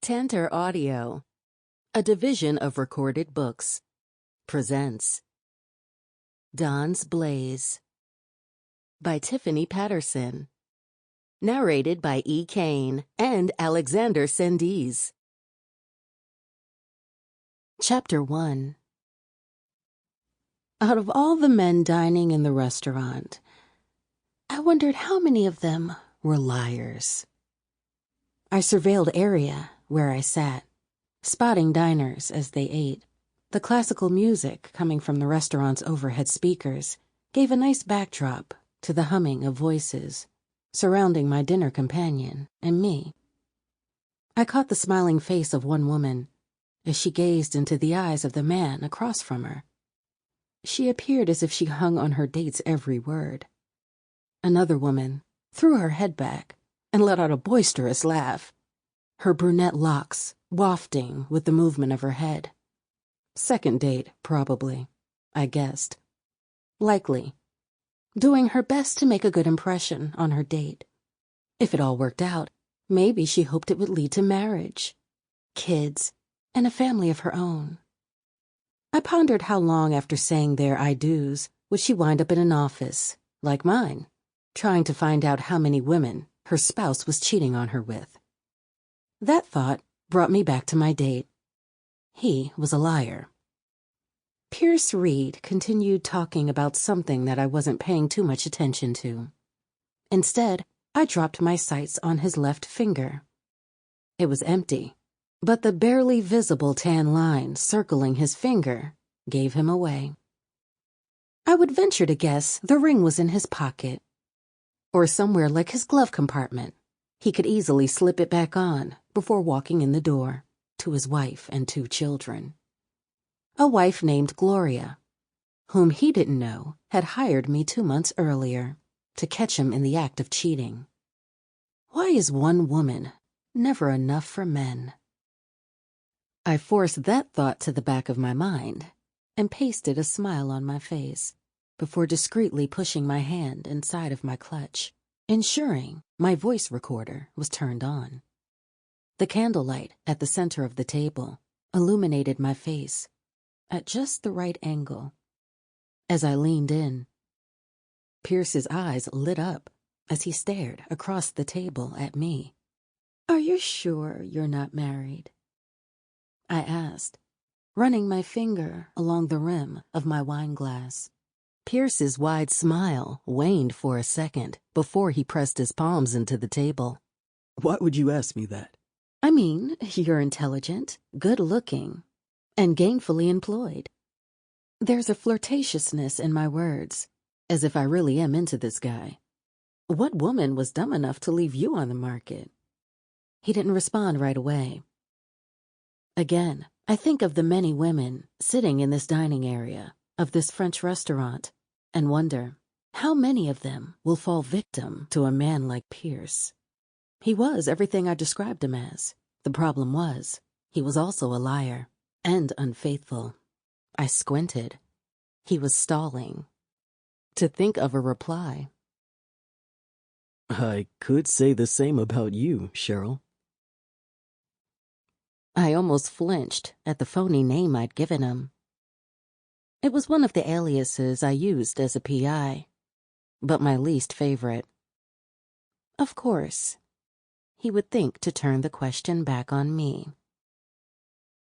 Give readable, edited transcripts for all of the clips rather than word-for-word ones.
Tantor Audio, a division of Recorded Books, presents Dawn's Blaze by Tiffany Patterson, narrated by Iikane and Alexander Cendese. Chapter 1. Out of all the men dining in the restaurant, I wondered how many of them were liars. I surveilled area where I sat, spotting diners as they ate. The classical music coming from the restaurant's overhead speakers gave a nice backdrop to the humming of voices surrounding my dinner companion and me. I caught the smiling face of one woman as she gazed into the eyes of the man across from her. She appeared as if she hung on her date's every word. Another woman threw her head back and let out a boisterous laugh, her brunette locks wafting with the movement of her head. Second date, probably, I guessed. Likely. Doing her best to make a good impression on her date. If it all worked out, maybe she hoped it would lead to marriage, kids, and a family of her own. I pondered how long after saying their I do's would she wind up in an office, like mine, trying to find out how many women her spouse was cheating on her with. That thought brought me back to my date. He was a liar. Pierce Reed continued talking about something that I wasn't paying too much attention to. Instead, I dropped my sights on his left finger. It was empty, but the barely visible tan line circling his finger gave him away. I would venture to guess the ring was in his pocket, or somewhere like his glove compartment. He could easily slip it back on before walking in the door to his wife and 2 children. A wife named Gloria, whom he didn't know had hired me 2 months earlier to catch him in the act of cheating. Why is one woman never enough for men? I forced that thought to the back of my mind and pasted a smile on my face before discreetly pushing my hand inside of my clutch, ensuring my voice recorder was turned on. The candlelight at the center of the table illuminated my face at just the right angle. As I leaned in, Pierce's eyes lit up as he stared across the table at me. "Are you sure you're not married?" I asked, running my finger along the rim of my wine glass. Pierce's wide smile waned for a second before he pressed his palms into the table. "Why would you ask me that?" "I mean, you're intelligent, good-looking, and gainfully employed." There's a flirtatiousness in my words, as if I really am into this guy. What woman was dumb enough to leave you on the market? He didn't respond right away. Again, I think of the many women sitting in this dining area of this French restaurant and wonder how many of them will fall victim to a man like Pierce. He was everything I described him as. The problem was, he was also a liar and unfaithful. I squinted. He was stalling to think of a reply. "I could say the same about you, Cheryl." I almost flinched at the phony name I'd given him. It was one of the aliases I used as a PI, but my least favorite. Of course, he would think to turn the question back on me.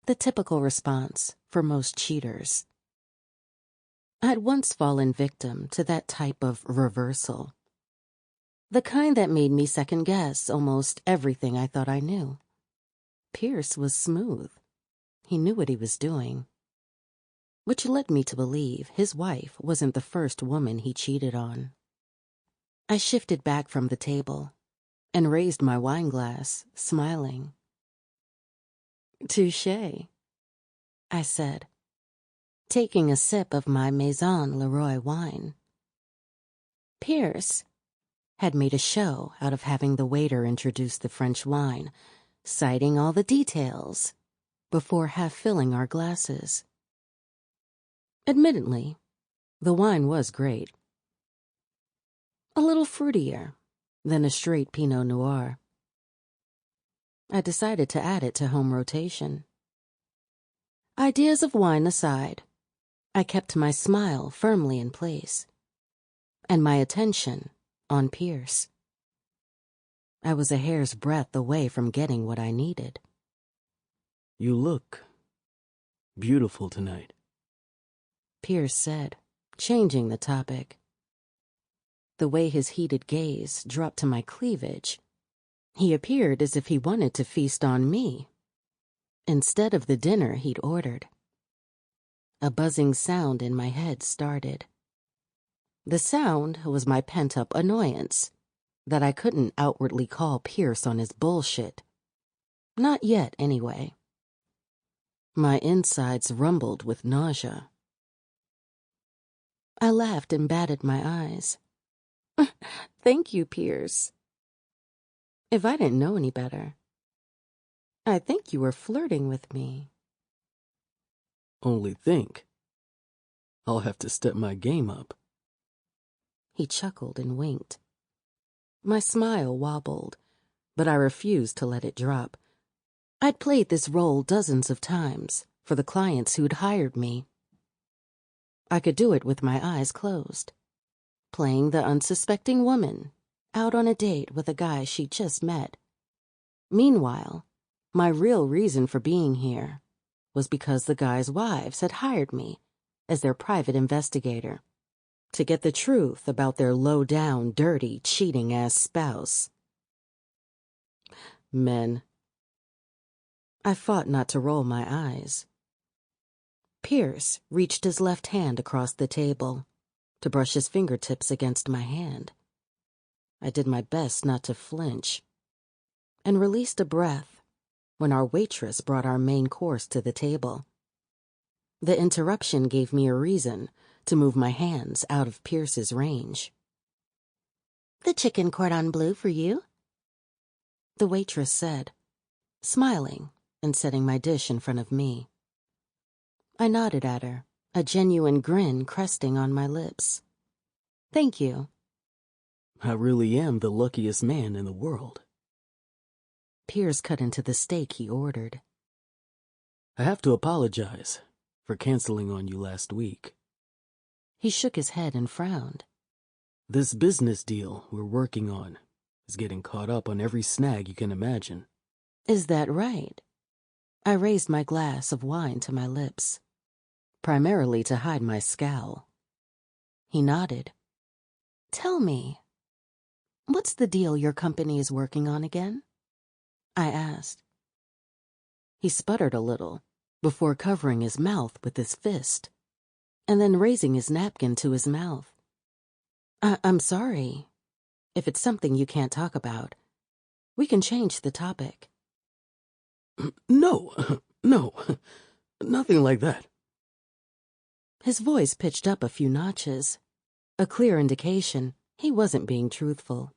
The typical response for most cheaters. I'd once fallen victim to that type of reversal. The kind that made me second-guess almost everything I thought I knew. Pierce was smooth. He knew what he was doing. Which led me to believe his wife wasn't the first woman he cheated on. I shifted back from the table and raised my wine glass, smiling. "Touché," I said, taking a sip of my Maison Leroy wine. Pierce had made a show out of having the waiter introduce the French wine, citing all the details before half-filling our glasses. Admittedly, the wine was great. A little fruitier than a straight Pinot Noir. I decided to add it to home rotation. Ideas of wine aside, I kept my smile firmly in place, and my attention on Pierce. I was a hair's breadth away from getting what I needed. You look beautiful tonight, Pierce said, changing the topic. The way his heated gaze dropped to my cleavage, he appeared as if he wanted to feast on me, instead of the dinner he'd ordered. A buzzing sound in my head started. The sound was my pent-up annoyance that I couldn't outwardly call Pierce on his bullshit. Not yet, anyway. My insides rumbled with nausea. I laughed and batted my eyes. Thank you, Pierce. If I didn't know any better, I think you were flirting with me. Only think. I'll have to step my game up. He chuckled and winked. My smile wobbled, but I refused to let it drop. I'd played this role dozens of times for the clients who'd hired me. I could do it with my eyes closed, playing the unsuspecting woman out on a date with a guy she'd just met. Meanwhile, my real reason for being here was because the guy's wives had hired me as their private investigator to get the truth about their low-down, dirty, cheating-ass spouse. Men. I fought not to roll my eyes. Pierce reached his left hand across the table to brush his fingertips against my hand. I did my best not to flinch and released a breath when our waitress brought our main course to the table. The interruption gave me a reason to move my hands out of Pierce's range. "The chicken cordon bleu for you," the waitress said, smiling and setting my dish in front of me. I nodded at her, a genuine grin cresting on my lips. "Thank you." I really am the luckiest man in the world. Pierce cut into the steak he ordered. I have to apologize for canceling on you last week. He shook his head and frowned. This business deal we're working on is getting caught up on every snag you can imagine. Is that right? I raised my glass of wine to my lips, primarily to hide my scowl. He nodded. "Tell me, what's the deal your company is working on again?" I asked. He sputtered a little before covering his mouth with his fist and then raising his napkin to his mouth. I'm sorry. If it's something you can't talk about, we can change the topic." No, nothing like that. His voice pitched up a few notches, a clear indication he wasn't being truthful.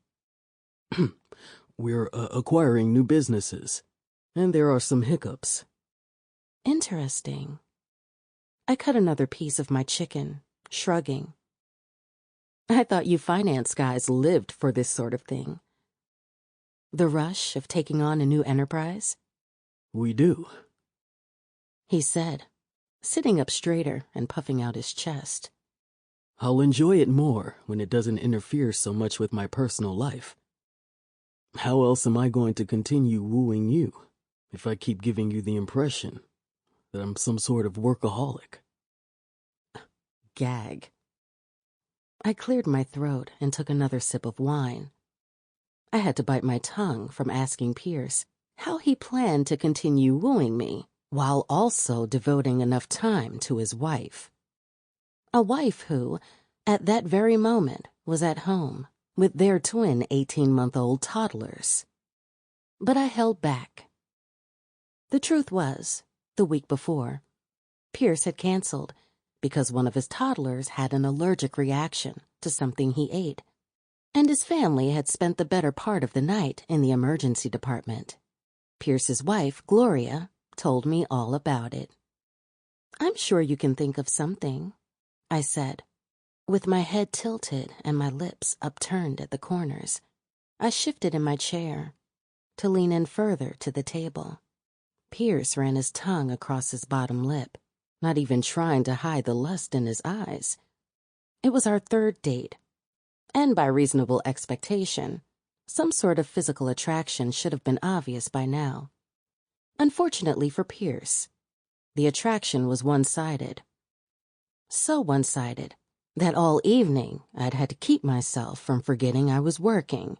We're acquiring new businesses, and there are some hiccups. Interesting. I cut another piece of my chicken, shrugging. I thought you finance guys lived for this sort of thing. The rush of taking on a new enterprise? We do, he said, sitting up straighter and puffing out his chest. I'll enjoy it more when it doesn't interfere so much with my personal life. How else am I going to continue wooing you if I keep giving you the impression that I'm some sort of workaholic? Gag. I cleared my throat and took another sip of wine. I had to bite my tongue from asking Pierce how he planned to continue wooing me while also devoting enough time to his wife. A wife who, at that very moment, was at home with their twin 18-month-old toddlers. But I held back. The truth was, the week before, Pierce had canceled because one of his toddlers had an allergic reaction to something he ate, and his family had spent the better part of the night in the emergency department. Pierce's wife, Gloria, told me all about it. "I'm sure you can think of something," I said. With my head tilted and my lips upturned at the corners, I shifted in my chair to lean in further to the table. Pierce ran his tongue across his bottom lip, not even trying to hide the lust in his eyes. It was our third date, and by reasonable expectation, some sort of physical attraction should have been obvious by now. Unfortunately for Pierce, the attraction was one-sided. So one-sided that all evening I'd had to keep myself from forgetting I was working.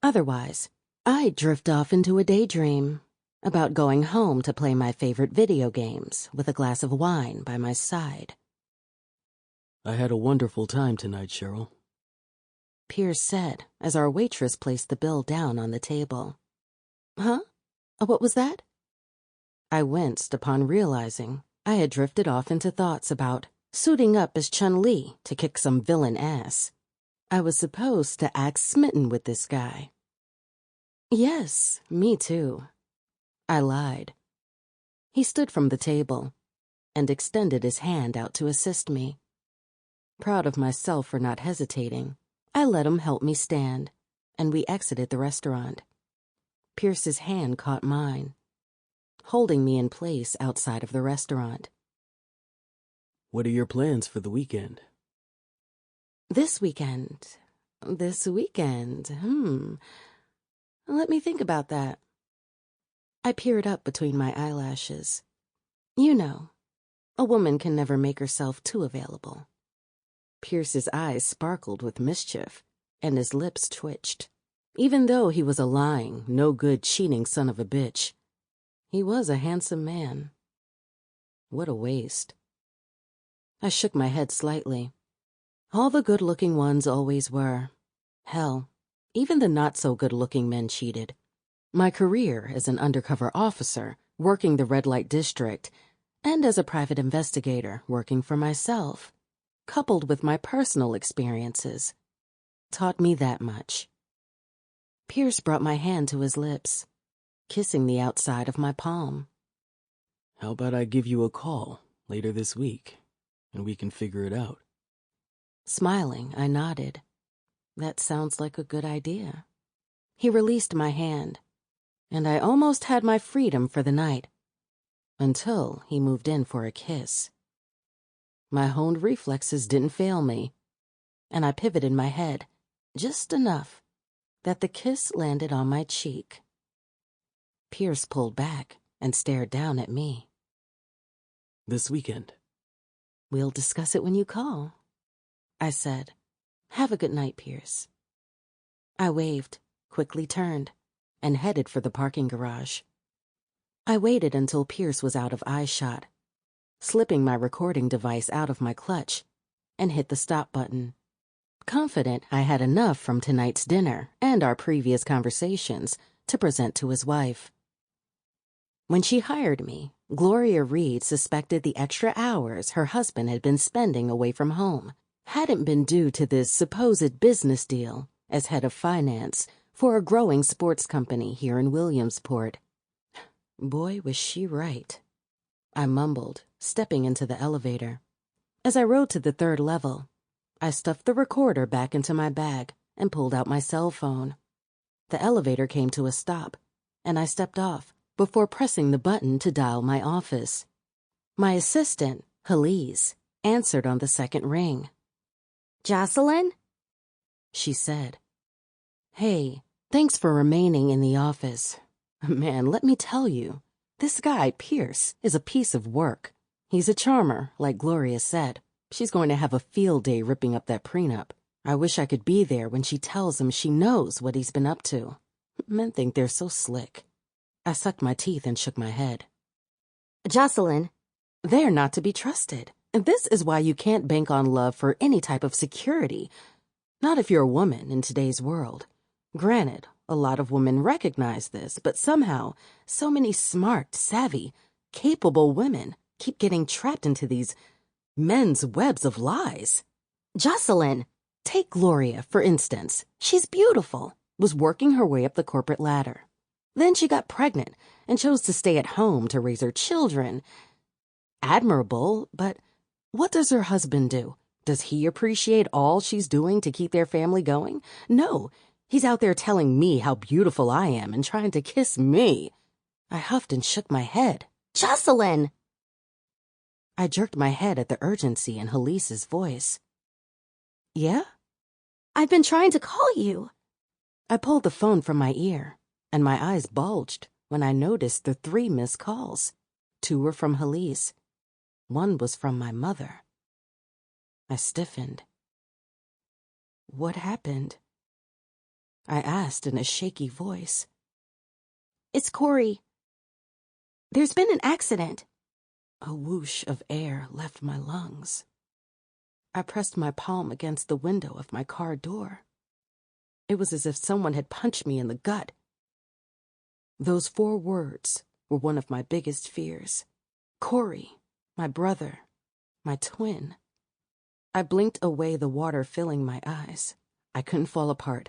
Otherwise, I'd drift off into a daydream about going home to play my favorite video games with a glass of wine by my side. I had a wonderful time tonight, Cheryl. Pierce said as our waitress placed the bill down on the table. Huh? What was that? I winced upon realizing I had drifted off into thoughts about suiting up as Chun-Li to kick some villain ass. I was supposed to act smitten with this guy. Yes, me too. I lied. He stood from the table and extended his hand out to assist me. Proud of myself for not hesitating, I let him help me stand, and we exited the restaurant. Pierce's hand caught mine, holding me in place outside of the restaurant. What are your plans for the weekend? This weekend. Let me think about that. I peered up between my eyelashes. You know, a woman can never make herself too available. Pierce's eyes sparkled with mischief, and his lips twitched. Even though he was a lying, no-good, cheating son of a bitch, he was a handsome man. What a waste. I shook my head slightly. All the good-looking ones always were. Hell, even the not-so-good-looking men cheated. My career as an undercover officer, working the red light district, and as a private investigator, working for myself, coupled with my personal experiences, taught me that much. Pierce brought my hand to his lips, kissing the outside of my palm. How about I give you a call later this week, and we can figure it out? Smiling, I nodded. That sounds like a good idea. He released my hand, and I almost had my freedom for the night, until he moved in for a kiss. My honed reflexes didn't fail me, and I pivoted my head just enough that the kiss landed on my cheek. Pierce pulled back and stared down at me. This weekend. We'll discuss it when you call, I said. Have a good night, Pierce. I waved, quickly turned, and headed for the parking garage. I waited until Pierce was out of eyeshot, slipping my recording device out of my clutch, and hit the stop button. Confident I had enough from tonight's dinner and our previous conversations to present to his wife. When she hired me, Gloria Reed suspected the extra hours her husband had been spending away from home hadn't been due to this supposed business deal as head of finance for a growing sports company here in Williamsport. Boy, was she right. I mumbled, stepping into the elevator. As I rode to the third level, I stuffed the recorder back into my bag and pulled out my cell phone. The elevator came to a stop, and I stepped off before pressing the button to dial my office. My assistant, Halise, answered on the second ring. Jocelyn? She said. Hey, thanks for remaining in the office. Man, let me tell you, this guy, Pierce, is a piece of work. He's a charmer, like Gloria said. She's going to have a field day ripping up that prenup. I wish I could be there when she tells him she knows what he's been up to. Men think they're so slick. I sucked my teeth and shook my head. Jocelyn. They're not to be trusted. And this is why you can't bank on love for any type of security. Not if you're a woman in today's world. Granted, a lot of women recognize this, but somehow, so many smart, savvy, capable women keep getting trapped into these men's webs of lies. Jocelyn. Take Gloria, for instance. She's beautiful, was working her way up the corporate ladder. Then she got pregnant and chose to stay at home to raise her children. Admirable, but what does her husband do? Does he appreciate all she's doing to keep their family going? No, He's out there telling me how beautiful I am and trying to kiss me. I huffed and shook my head. Jocelyn! I jerked my head at the urgency in Helise's voice. Yeah? I've been trying to call you. I pulled the phone from my ear, and my eyes bulged when I noticed the 3 missed calls. 2 were from Helise. 1 was from my mother. I stiffened. What happened? I asked in a shaky voice. It's Corey. There's been an accident. A whoosh of air left my lungs. I pressed my palm against the window of my car door. It was as if someone had punched me in the gut. Those 4 words were one of my biggest fears. Corey, my brother, my twin. I blinked away, the water filling my eyes. I couldn't fall apart.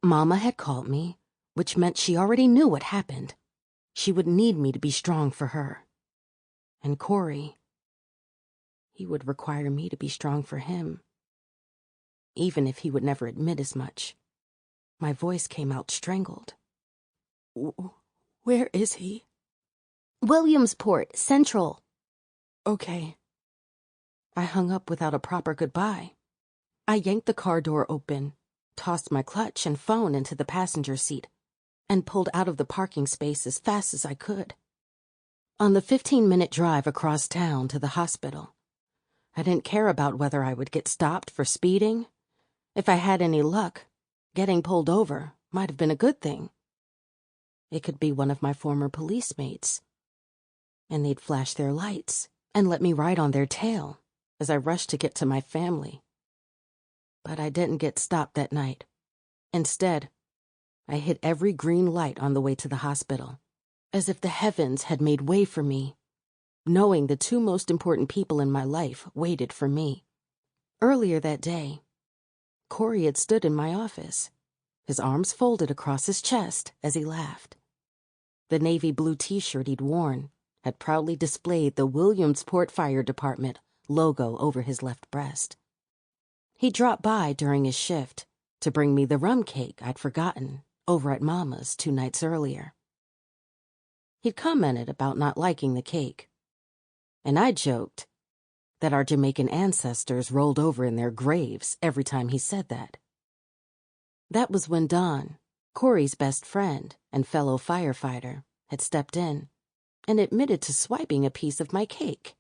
Mama had called me, which meant she already knew what happened. She would need me to be strong for her. And Corey, he would require me to be strong for him, even if he would never admit as much. My voice came out strangled. Where is he? Williamsport, Central. Okay. I hung up without a proper goodbye. I yanked the car door open, tossed my clutch and phone into the passenger seat, and pulled out of the parking space as fast as I could. On the 15-minute drive across town to the hospital, I didn't care about whether I would get stopped for speeding. If I had any luck, getting pulled over might have been a good thing. It could be one of my former police mates, and they'd flash their lights and let me ride on their tail as I rushed to get to my family. But I didn't get stopped that night. Instead, I hit every green light on the way to the hospital, as if the heavens had made way for me, knowing the 2 most important people in my life waited for me. Earlier that day, Corey had stood in my office, his arms folded across his chest as he laughed. The navy blue t-shirt he'd worn had proudly displayed the Williamsport Fire Department logo over his left breast. He dropped by during his shift to bring me the rum cake I'd forgotten over at Mama's 2 nights earlier. He'd commented about not liking the cake, and I joked that our Jamaican ancestors rolled over in their graves every time he said that. That was when Don, Corey's best friend and fellow firefighter, had stepped in and admitted to swiping a piece of my cake.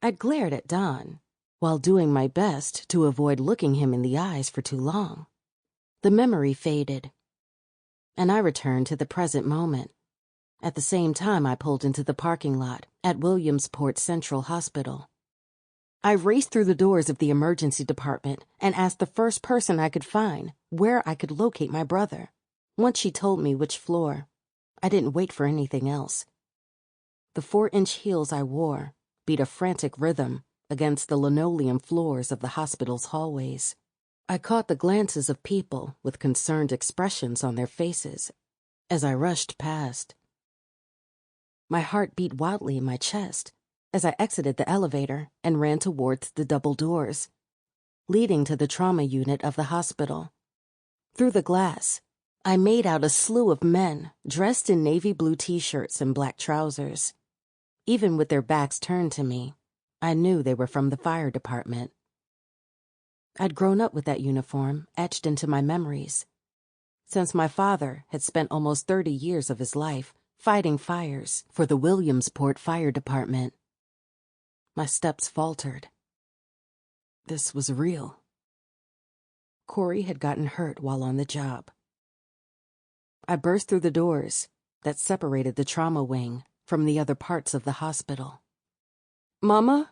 I'd glared at Don while doing my best to avoid looking him in the eyes for too long. The memory faded, and I returned to the present moment. At the same time, I pulled into the parking lot at Williamsport Central Hospital. I raced through the doors of the emergency department and asked the first person I could find where I could locate my brother. Once she told me which floor, I didn't wait for anything else. The 4-inch heels I wore beat a frantic rhythm against the linoleum floors of the hospital's hallways. I caught the glances of people with concerned expressions on their faces as I rushed past. My heart beat wildly in my chest as I exited the elevator and ran towards the double doors, leading to the trauma unit of the hospital. Through the glass, I made out a slew of men dressed in navy blue t-shirts and black trousers. Even with their backs turned to me, I knew they were from the fire department. I'd grown up with that uniform etched into my memories, since my father had spent almost 30 years of his life fighting fires for the Williamsport Fire Department. My steps faltered. This was real. Corey had gotten hurt while on the job. I burst through the doors that separated the trauma wing from the other parts of the hospital. Mama?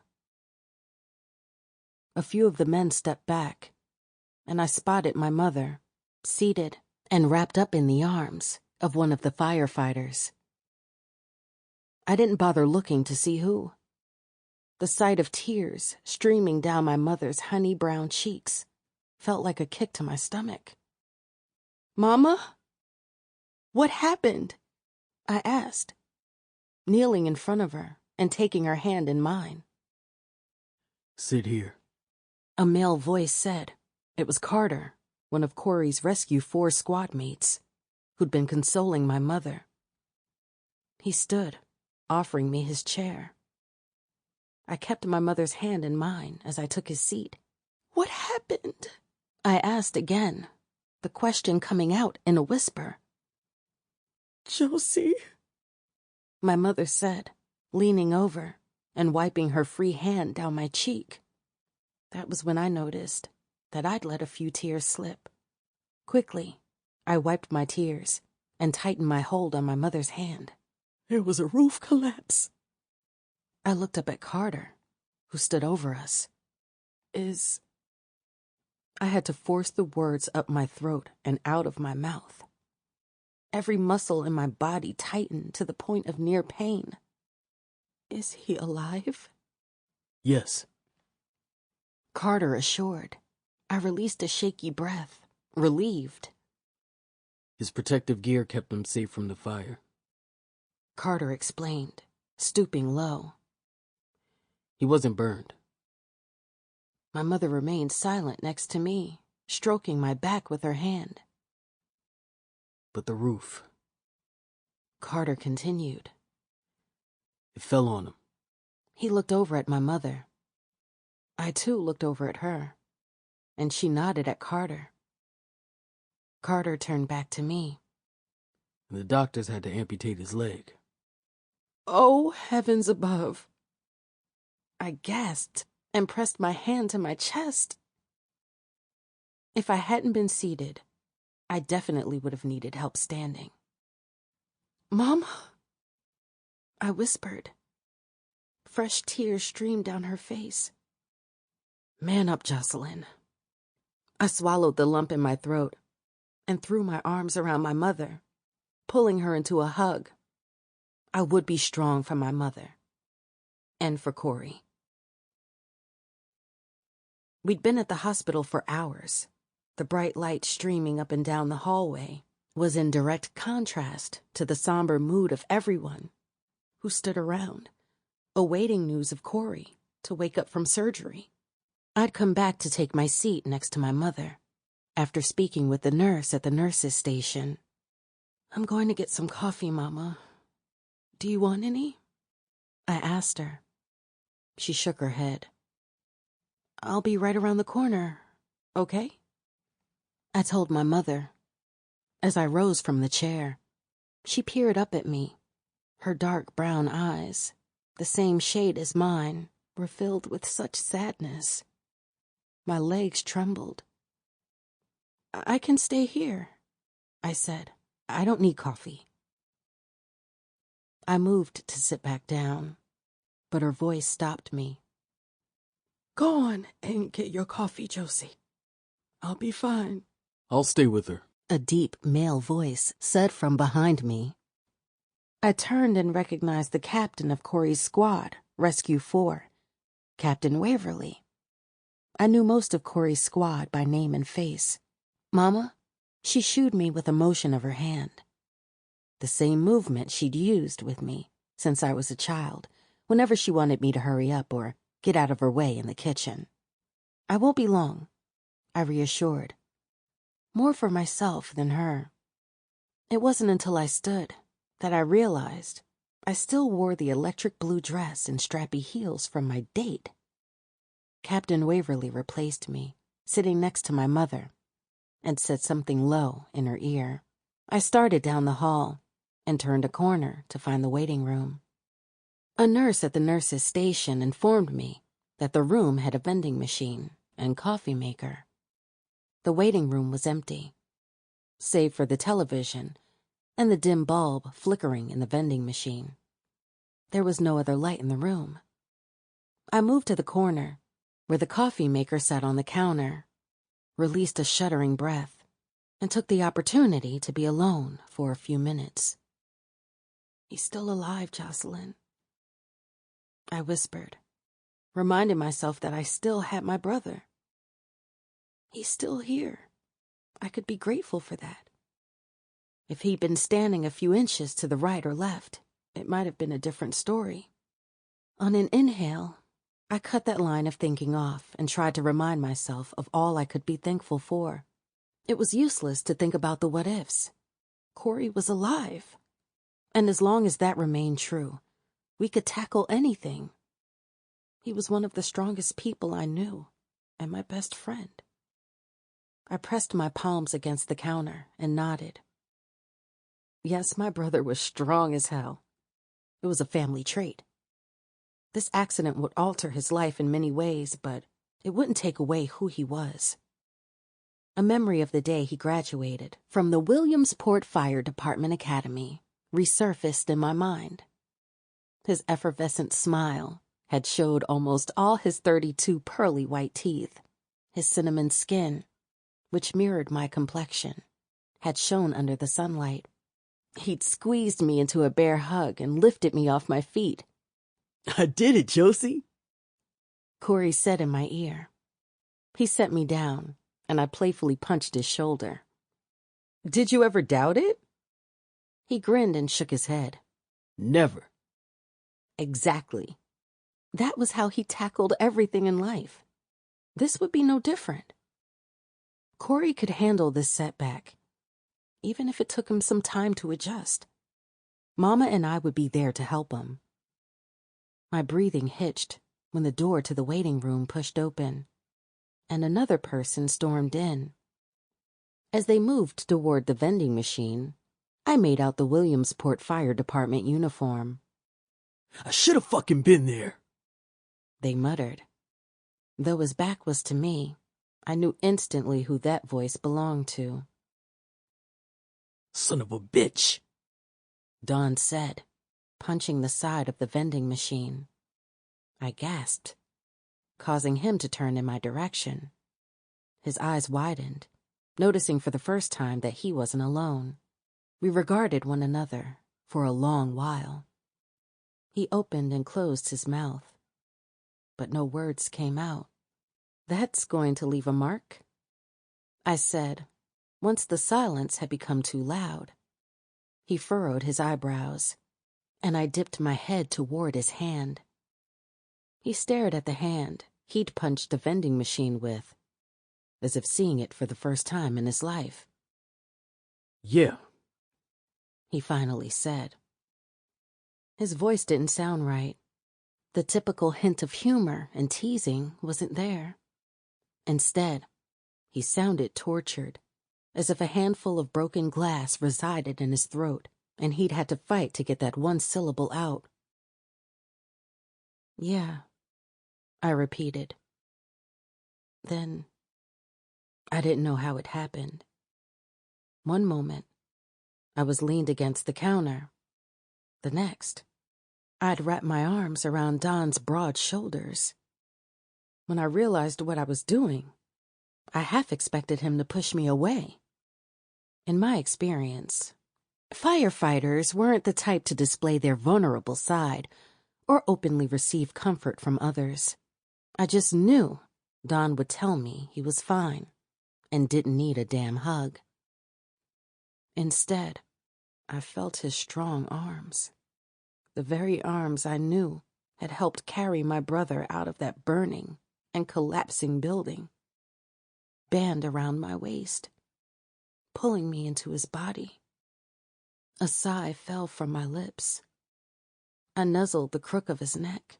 A few of the men stepped back, and I spotted my mother, seated and wrapped up in the arms of one of the firefighters. I didn't bother looking to see who. The sight of tears streaming down my mother's honey-brown cheeks felt like a kick to my stomach. Mama? What happened? I asked, kneeling in front of her and taking her hand in mine. Sit here, A male voice said. It was Carter, one of Corey's Rescue 4 squad mates, who'd been consoling my mother. He stood, offering me his chair. I kept my mother's hand in mine as I took his seat. "What happened?" I asked again, the question coming out in a whisper. "Josie," my mother said, leaning over and wiping her free hand down my cheek. That was when I noticed that I'd let a few tears slip. Quickly, I wiped my tears and tightened my hold on my mother's hand. "There was a roof collapse." I looked up at Carter, who stood over us. I had to force the words up my throat and out of my mouth. Every muscle in my body tightened to the point of near pain. "Is he alive?" Yes. Carter assured. I released a shaky breath, relieved. His protective gear kept him safe from the fire. Carter explained, stooping low. He wasn't burned. My mother remained silent next to me, stroking my back with her hand. But the roof, Carter continued. it fell on him. He looked over at my mother. I too looked over at her, and she nodded at Carter. Carter turned back to me. And the doctors had to amputate his leg. "Oh, heavens above!" I gasped and pressed my hand to my chest. If I hadn't been seated, I definitely would have needed help standing. "Mama," I whispered. Fresh tears streamed down her face. "Man up, Jocelyn." I swallowed the lump in my throat and threw my arms around my mother, pulling her into a hug. I would be strong for my mother and for Corey. We'd been at the hospital for hours. The bright light streaming up and down the hallway was in direct contrast to the somber mood of everyone who stood around, awaiting news of Corey to wake up from surgery. I'd come back to take my seat next to my mother, after speaking with the nurse at the nurses' station. "I'm going to get some coffee, Mama. Do you want any?" I asked her. She shook her head. "I'll be right around the corner, okay?" I told my mother. As I rose from the chair, she peered up at me. Her dark brown eyes, the same shade as mine, were filled with such sadness. My legs trembled. "I can stay here," I said. "I don't need coffee." I moved to sit back down, but her voice stopped me. "Go on and get your coffee, Josie. I'll be fine." I'll stay with her, a deep male voice said from behind me. I turned and recognized the captain of Corey's squad, Rescue 4, Captain Waverly. I knew most of Corey's squad by name and face. "Mama," she shooed me with a motion of her hand. The same movement she'd used with me since I was a child, whenever she wanted me to hurry up or get out of her way in the kitchen. "I won't be long," I reassured. More for myself than her. It wasn't until I stood that I realized I still wore the electric blue dress and strappy heels from my date. Captain Waverly replaced me, sitting next to my mother, and said something low in her ear. I started down the hall and turned a corner to find the waiting room. A nurse at the nurses' station informed me that the room had a vending machine and coffee maker. The waiting room was empty, save for the television and the dim bulb flickering in the vending machine. There was no other light in the room. I moved to the corner, where the coffee maker sat on the counter, released a shuddering breath, and took the opportunity to be alone for a few minutes. "He's still alive, Jocelyn," I whispered, reminding myself that I still had my brother. "He's still here. I could be grateful for that. If he'd been standing a few inches to the right or left, it might have been a different story." On an inhale, I cut that line of thinking off and tried to remind myself of all I could be thankful for. It was useless to think about the what-ifs. Corey was alive. And as long as that remained true, we could tackle anything. He was one of the strongest people I knew, and my best friend. I pressed my palms against the counter and nodded. Yes, my brother was strong as hell. It was a family trait. This accident would alter his life in many ways, but it wouldn't take away who he was. A memory of the day he graduated from the Williamsport Fire Department Academy resurfaced in my mind. His effervescent smile had showed almost all his 32 pearly white teeth. His cinnamon skin, which mirrored my complexion, had shone under the sunlight. He'd squeezed me into a bear hug and lifted me off my feet. I did it, Josie, Corey said in my ear. He set me down, and I playfully punched his shoulder. Did you ever doubt it? He grinned and shook his head. Never. Exactly. That was how he tackled everything in life. This would be no different. Corey could handle this setback, even if it took him some time to adjust. Mama and I would be there to help him. My breathing hitched when the door to the waiting room pushed open, and another person stormed in. As they moved toward the vending machine, I made out the Williamsport Fire Department uniform. I should have fucking been there, they muttered. Though his back was to me, I knew instantly who that voice belonged to. Son of a bitch, Don said, punching the side of the vending machine. I gasped, causing him to turn in my direction. His eyes widened, noticing for the first time that he wasn't alone. We regarded one another for a long while. He opened and closed his mouth, but no words came out. That's going to leave a mark, I said, once the silence had become too loud. He furrowed his eyebrows, and I dipped my head toward his hand. He stared at the hand he'd punched the vending machine with, as if seeing it for the first time in his life. Yeah, he finally said. His voice didn't sound right. The typical hint of humor and teasing wasn't there. Instead, he sounded tortured, as if a handful of broken glass resided in his throat, and he'd had to fight to get that one syllable out. Yeah, I repeated. Then, I didn't know how it happened. One moment, I was leaned against the counter. The next, I'd wrapped my arms around Don's broad shoulders. When I realized what I was doing, I half expected him to push me away. In my experience, firefighters weren't the type to display their vulnerable side or openly receive comfort from others. I just knew Don would tell me he was fine and didn't need a damn hug. Instead, I felt his strong arms, the very arms I knew had helped carry my brother out of that burning and collapsing building, band around my waist, pulling me into his body. A sigh fell from my lips. I nuzzled the crook of his neck.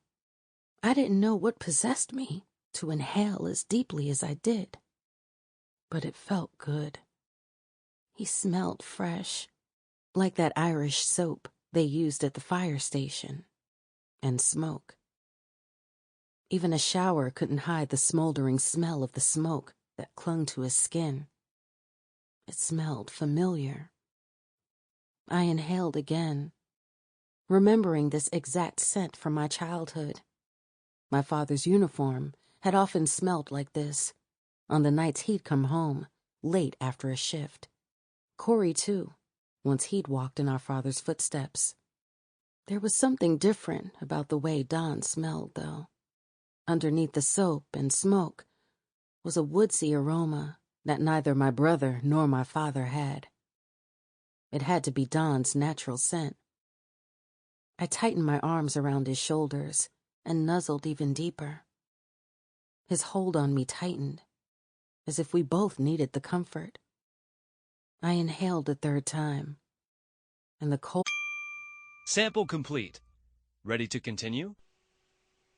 I didn't know what possessed me to inhale as deeply as I did, but it felt good. He smelled fresh, like that Irish soap they used at the fire station, and smoke. Even a shower couldn't hide the smoldering smell of the smoke that clung to his skin. It smelled familiar. I inhaled again, remembering this exact scent from my childhood. My father's uniform had often smelled like this, on the nights he'd come home, late after a shift. Corey, too, once he'd walked in our father's footsteps. There was something different about the way Don smelled, though. Underneath the soap and smoke was a woodsy aroma that neither my brother nor my father had. It had to be Don's natural scent. I tightened my arms around his shoulders and nuzzled even deeper. His hold on me tightened, as if we both needed the comfort. I inhaled a third time, and the cold... Sample complete. Ready to continue?